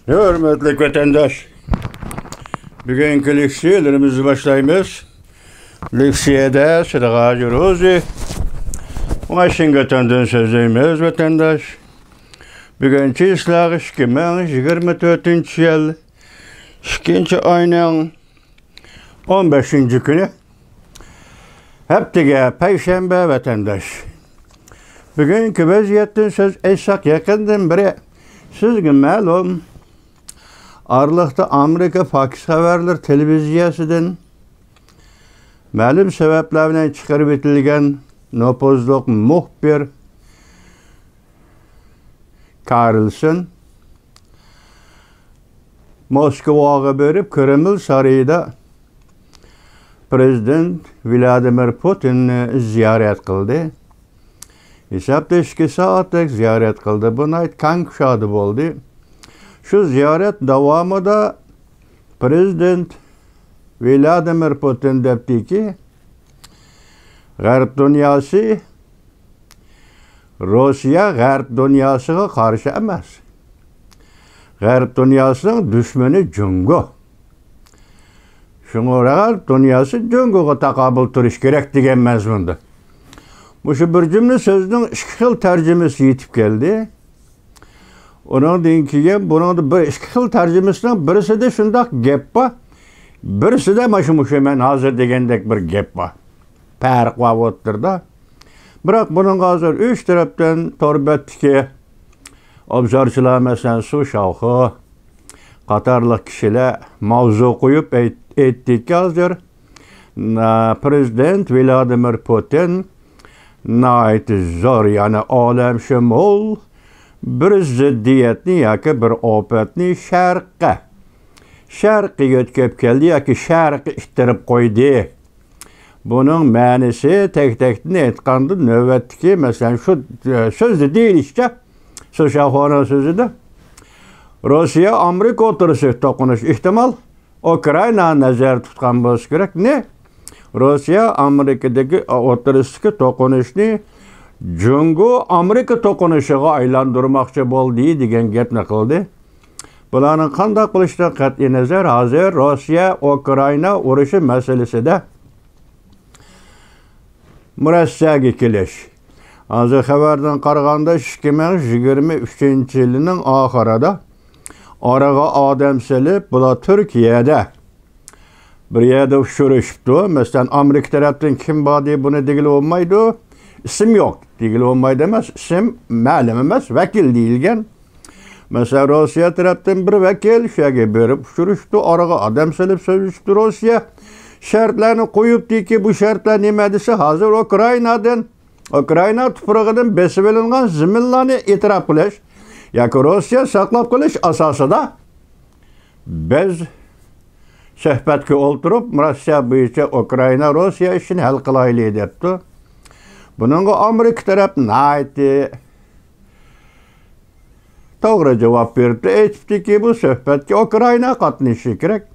Hürmetli vatandaş, bugünkü leksiyalarımızı başlayımız. Leksiyada Sıdıka Juruzi, Washington'dan sözleyimiz vatandaş. Bugünkü ıslahı 2024 yıl 2. ayının 15. günü. Heptige Perşembe vatandaş. Bugünkü vaziyetten söz etsak yakından biri. Sizge ma'lum Aralıkta Amerika Fakishaberler televizyasından ma'lum sebeplerden çıkarıp etilgen nopozluq muhbir Carlson Moskvaga berip Kreml sarayida Prezident Vladimir Putinni ziyaret kıldı. Hesapda 2 saatlik ziyaret kıldı. Buna ait kan kuşadı oldu. Şu ziyaret devamında Prezident Vladimir Putin dedi ki Garp dünyası Rusya Garp dünyasına karşı emas. Garp dünyasının düşmanı Cungo. Şuna Garp dünyası Cungo'ya takabül turiş gerek degen mezmunda. Bu şu bir cümle sözünün 2 xil tercümesi yetip geldi. Onun deyinkigen bunun da 2 xil tercümesinden birisi de şundak gep var. Birisi de maşımuşemen hazır degendek bir gep var. Fark var otturda. Bırak bunun hazır 3 taraftan torbetki obzorchilar mesela su şavkı Katarlık kişiler mavzu koyup ettik hazır. Prezident Vladimir Putin nait zor yani alem şemol bir ziddiyetni yoki bir ofatni sharqqa yetkazib keldi yoki sharqqa ittirib qo'ydi. Bunun ma'nosi tek-tekni aytganda navbatdagi masalan shu so'zni deyilishicha So'shaxona so'zida Rossiya Amerika o'tirishi to'qinish ehtimol Ukraina nazar tutgan bo'lishi kerak. Ne? Rusya Amerika'daki o'tirishga to'qinishni Jungo Amerika to'qinishiga aylantirmoqchi bo'ldi degan gapni qildi. Bularning qanday qilishidan qat'iy nazar hozir Rossiya Ukraina urushi masalasida murassaga kelish. Hozir xabardan qaraganda 2023-yilning oxirida oraga odam silib bular Turkiyada bir yerde uçuruştu. Mesela Amerika tarafından kim badi bunu degil olmaydı. İsim yok. Degil olmaydı demez. İsim ma'lum emas. Vekil deyilgen. Mesela Rusya tarafından bir vekil şege berip uçuruştu. Araga adam silip sözüştü Rusya. Şartlarını koyup deyip ki bu şartlar nima desa hazır Ukraina tuprog'idan besib olingan ziminlarni e'tirof qilish yoki Rusya saqlab qolish asosida biz suhbatga o'ltirib Rossiya bo'yicha Ukraina Rossiya ishini hal qilaylik debdi. Buningga Amerika tarafdan aytdi. To'g'ri javob berdi. Aytdiki bu suhbatga Ukraina qatnashishi kerak.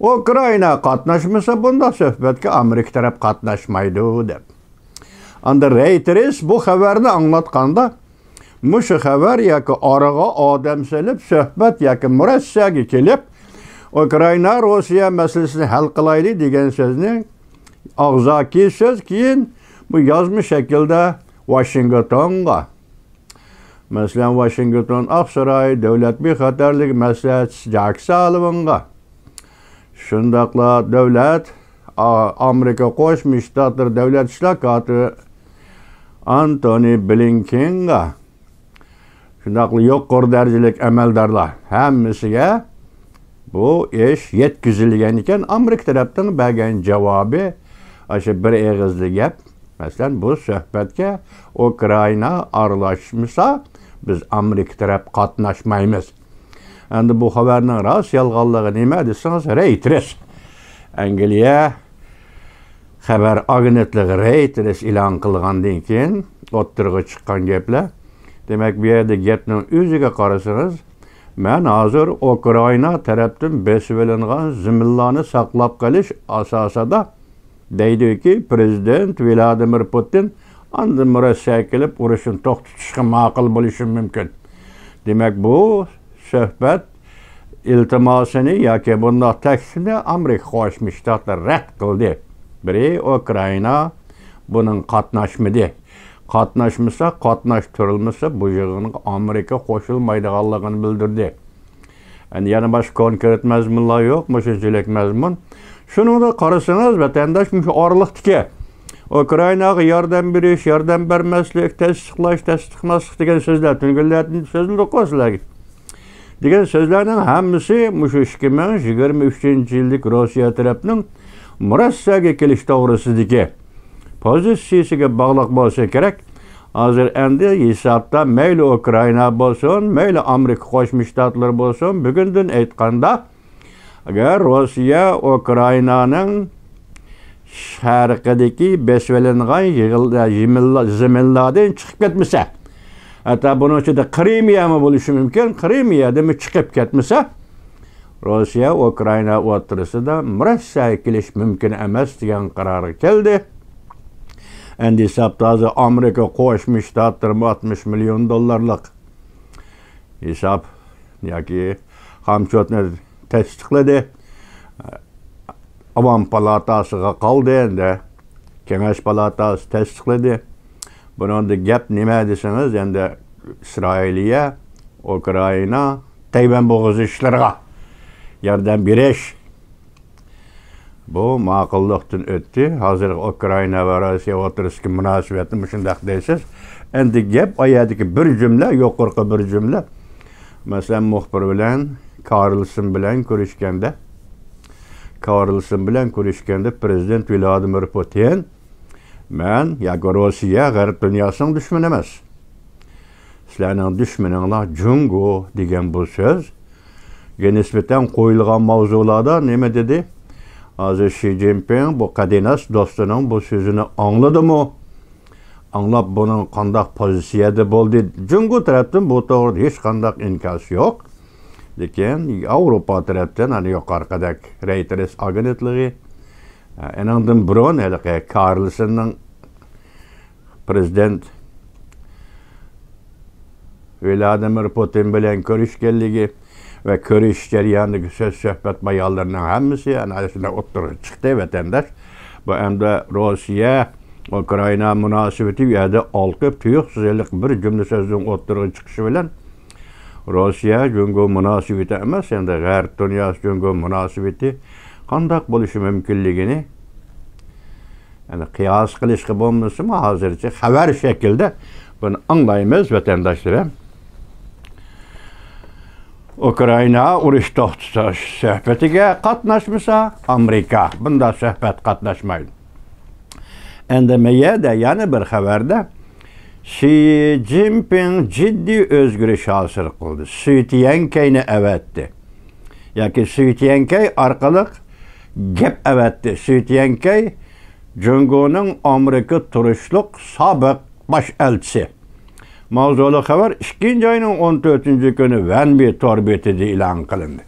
Ukraina qatnashmasa bunda suhbatga Amerika taraf qatnashmaydi deb. Anda Reuters bu xabarni anglatganda mushu xabar yoki oraga odam silib suhbat yoki murassaga kelib Ukraina Rusya meselesini hal qilaylik degan so'zni og'zaki so'z keyin bu yozma shaklda Washingtonga masalan Washington Aqsaray davlat bexatarlik maslahatchisi Jack Sullivan'ga shundaqla davlat Amerika Qo'shma Shtatlar davlat ishlar kotibi Antony Blinkenga shundaqla yuqori darajalik amaldorlar hammasiga bu ish yetkazilgan ekan. Amerika tarafdan bergan javobi o'sha bir eg'izli gap. Masalan bu suhbatga Ukraina aralashmasa biz Amerika taraf qatnashmaymiz. Endi bu xabarning rost yolg'onligi nima desangiz Reuters Angliya xabar agentligi Reuters e'lon qilgandan keyin o'ttirg'i chiqqan gaplar. Demak bu yerda gapning o'ziga qarasangiz men hozir Ukraina tarafdan besib olingan ziminlarni saqlab qolish asosida deydiki Prezident Vladimir Putin Andı murassaga kelib urushni to'xtatishga ma'qul bo'lishi mumkin. Demak bu suhbat iltimosini yoki bundoq taklifni Amerika Qo'shma Shtatlari rad qildi. Biri Ukraina bunun qatnaşmadi. Qatnaşmasa, qatnaştırılmasa bu yig'inga Amerika qo'shilmaydiganligini bildirdi. Yani yana boshqa konkret mazmunlar yo'q, shunchalik mazmun. Shuni qarasangiz, vatandosh shu oraliqdagi Ukrainaga yordam berish, yordam bermaslik, tasdiqmaslik degan so'zlar, tungillarni so'zlar qo'shiladi. Degan so'zlarning hammasi shu 2023-yillik Rossiya tarafining murassaga kelish to'g'risidagi pozitsiyasiga bog'liq bo'lsa kerak. Hozir endi hisobda mayli Ukraina bo'lsin, mayli Amerika Qo'shma Shtatlari bo'lsin, bugundan aytganda agar Rossiya Ukrainaning sharqidagi besvelingan zaminlardan chiqib ketmasa, hatta buning ichida Krimiya ham bo'lishi mumkin, Krimiyadan chiqib ketmasa, Rossiya Ukraina o'rtasida murassaga kelish mumkin emas degan qarorga keldi. Endi hisobda Amerika Qo'shma Shtatlari $60 milyon hisob yoki hamshotni tasdiqladi. Avam palatasiga qoldi endi. Kengash palatasi tasdiqladi. Buningda gap nima desangiz, endi Isroiliya, Ukraina, Tayvan bo'g'ozi ishlariga yordam berish. Bu ma'qullikdan o'tdi. Hozir Ukraina va Rossiya o'rtasidagi munosabatni shunday deysiz. Endi gap oyadagi bir jumla, yuqorqi bir jumla. Masalan, muxbir bilan Karlson bilan ko'rishganda Prezident Vladimir Putin men yoki Rossiya g'arb dunyosining dushmani emas. Sizlarning dushmaninglar Jungo degan bu so'z nisbatan qo'yilgan mavzularda nima dedi? Hozir Xi Jinping bu qadinas do'stining bu so'zini angladimi? Anglab buning qanday pozitsiyada bo'ldi? Jungo tarafdan bu to'g'rida hech qanday inkos yo'q. Lekin Avropa tarafdan ana yuqoridagi Reuters agentligi enandan burun Karlsonning prezident Vladimir Putin bilan ko'rishganligi ve ko'rish jarayonidagi so'z suhbat bayonlarining hammasi ana shunday o'ttirib chiqdi vatandosh. Bu endi Rossiya Ukraina munosabati yerda olqib tuyuqsizlik bir jumla so'zning o'ttirib chiqishi bilan Rossiya Jungo munosabati emas, endi g'arb dunyosi Jungo munosabati qanday bo'lishi mumkinligini yani qiyos qilishga bo'lmasmi hozircha xabar shaklida buni anglaymiz vatandoshlar. Ukraina urush to'xtatish suhbatiga qatnashmasa, Amerika bunda suhbat qatnashmaydi. Endi meyada yana bir xabarda Xi Jinping ciddi o'zgarish hosil qildi. Suytiyankayni avatdi. Yoki Suytiyankay orqali gap avatdi. Suytiyankay Jungoning Amerika turishliq sobiq bosh elchisi. Mavzuli xabar 2-oyning 14-kuni Vanbi torbetida e'lon qilindi.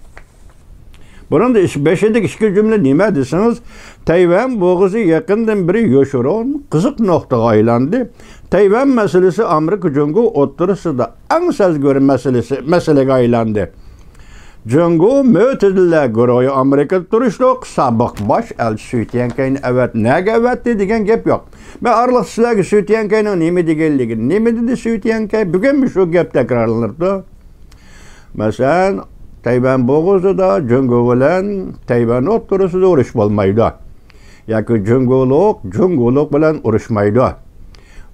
Bunun da 5-iki cümle nima desiniz? Tayvan bo'g'ozi yaqindan biri yoshiron qiziq nuqtaga aylandı. Tayvan meselesi Amerika Jungo o'rtasida eng sezgir meseleге aylandı. Jungo mo'tadillar guruhi Amerika turishliq sobiq bosh elchi Suytiyankayni evet nega avatdi degan gap yo'q. Men arliq sizlarga Suytiyankayning nima deganligini, nima dedi Suytiyankay bugun shu gap takrorlanirdi. Masalan, Tayvan bo'g'ozida Jungo bilan Tayvan o'rtasida urush bo'lmaydi. Yoki Jungolik bilan urushmaydi.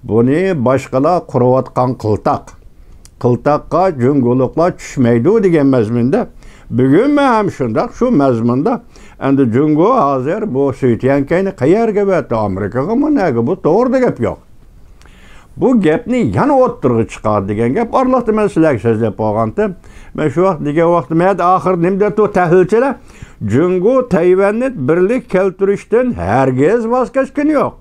Buni boshqalar qurayotgan qiltaq. Qiltaqqa Jungoliklar tushmaydi degan mazmunda. Bugun men ham shunday shu mazmunda endi Jungo hozir bu Suytiyankayni qayerga vatdi? Amerikaga nega bu to'g'ri gap yo'q. Bu gapni yana o'ttirg'i chiqadi degan gap orliqda men sizlarga so'zlab qo'ygandim. Men shu vaqt degan vaqt men oxir nimda to tahlilchilar Jungo Tayvanni birlik keltirishdan hargiz voz kechgan yo'q.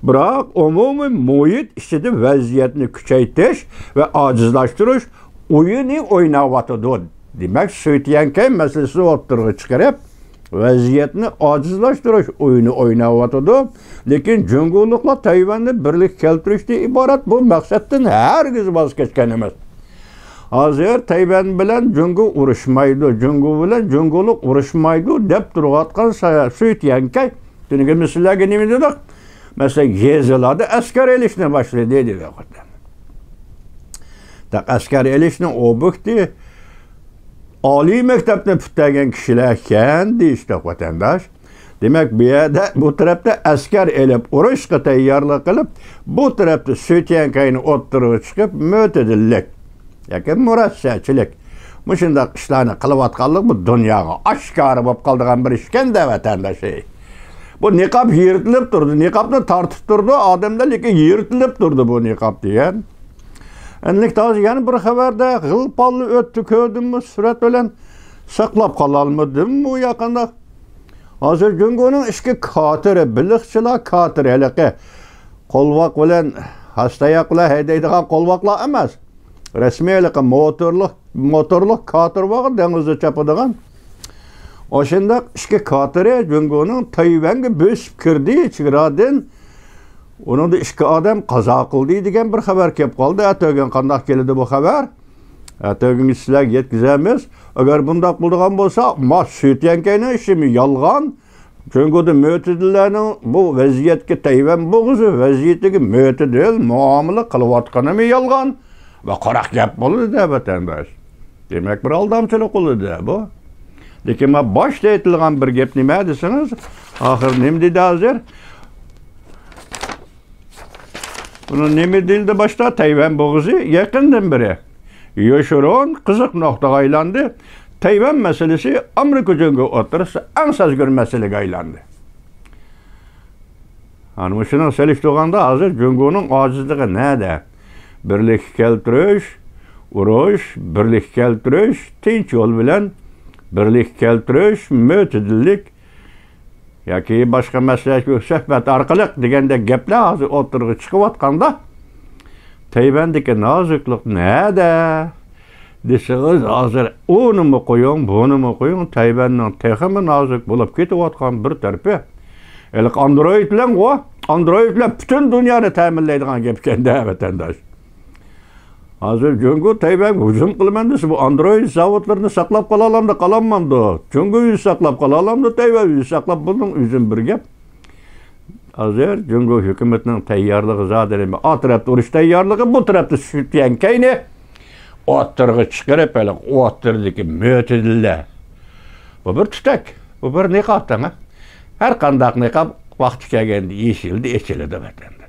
Biroq umumiy muhit ichida vaziyatni kuchaytirish va ojizlashtirish o'yini o'ynayotdi. Demak, Suytiyankay masalasini o'ttirg'i chiqarib vaziyatni ojizlashtirish o'yini o'ynayotdi. Lekin Jungoliklar Tayvanni birlik keltirishdan iborat bu maqsaddan hargiz voz kechgan emas. Hazır Tayvan bilen Cungu uruşmaydı, Cungu bilen Cunguluk uruşmaydı dep duruyatkan Süytyenkay. Çünkü misillage nemi dedik? Mesela Yeziladı asker elişine başladı dedi. Tak asker elişine o bükti. Ali mektepte püttegen kişilerken işte vatandaş. Demek bir yerde bu tarafta asker elip uruşqa tayyarlık kılıp bu tarafta Süytyenkay'ını otturup çıkıp mötedillik. Yakin murassachilik. Muşundaq ishlarni qilayotganlik bu dunyoga oshkora bo'lib qoldigan bir ishkanda vatandoshi. Bu niqob yirtilib turdi, niqobni tortib turdi, odamlar lekin yirtilib turdi bu niqob degan. Enlik hozir yana bir xabarda g'ilpolni o'tdi ko'rdimmi, surat bilan saqlab qololmadim bu yaqinda. Hozir Jungoning ishki kotiri, biliqchilar kotiri, haliqi qo'lvoq bilan hastayoqlar haydaydigan qo'lvoqlar emas. Resmiylik motorluq kater var denizde çapıdığan. O şimdi işki kateri Jungo'nun Tayvan'a bösüp kirdi çıgıradın. Onun da işki adam kaza kıldı diyen bir haber kep kaldı. Ötögen kandak geldi bu haber. Ötögen sizler yetkizemiz. Eğer bunda bulduğun olsa mas Süytyenkay'ın işi mi yalgan? Jungo'da mötedilerinin bu vaziyetki Tayvan boğuzu vaziyetki mötedil muamele kılıvatkanı mı yalgan? Ve qarak gap bo'ldi da vatandosh. Demak bir aldamchilik qildi bu. Lekin men boshda aytilgan bir gap nima desiniz? Oxir nima dedi hozir? Buni nima deyildi boshda? Tayvan bo'g'uzi yaqindan biri. Yoshiron qiziq nuqtaga aylandi. Tayvan masalasi Amerika Jungo o'rtasida eng sazgir masalaga aylandi. Ana shuni selishtirganda hozir Jungoning ojizligi nada? Birlik keltirish, urush, birlik keltirish, tinch yo'l bilan birlik keltirish, mötedillik yoki boshqa maslahat suhbat orqali deganda gaplar hozir o'tirg'i chiqayotganda Tayvandagi noziklik nada desangiz hozir unimi qo'ying, bunimi qo'ying, Tayvanning texmi nozik bo'lib ketayotgan bir tarafi. Android bilan butun dunyoni ta'minlaydigan gap ekanda vatandosh. Hazır Jungo Tayvan hücum qilman desa bu Android zavodlarini saqlab qolalamda qolamandı. Jungo'yu saqlab qolalamda, Tayvan'yu saqlab bunun üzüm bir gap. Hazır Jungo hukumatning tayyorligi zadirimi, o tarafda urush tayyorligi, bu tarafda Süytyenkayni o'ttirg'i chiqarib, o'ttirdiki mötedillar. Bu bir tutak, bu bir niqobdan. Har qanday niqob vaqti kelganda yeshildi, echiladi vatan.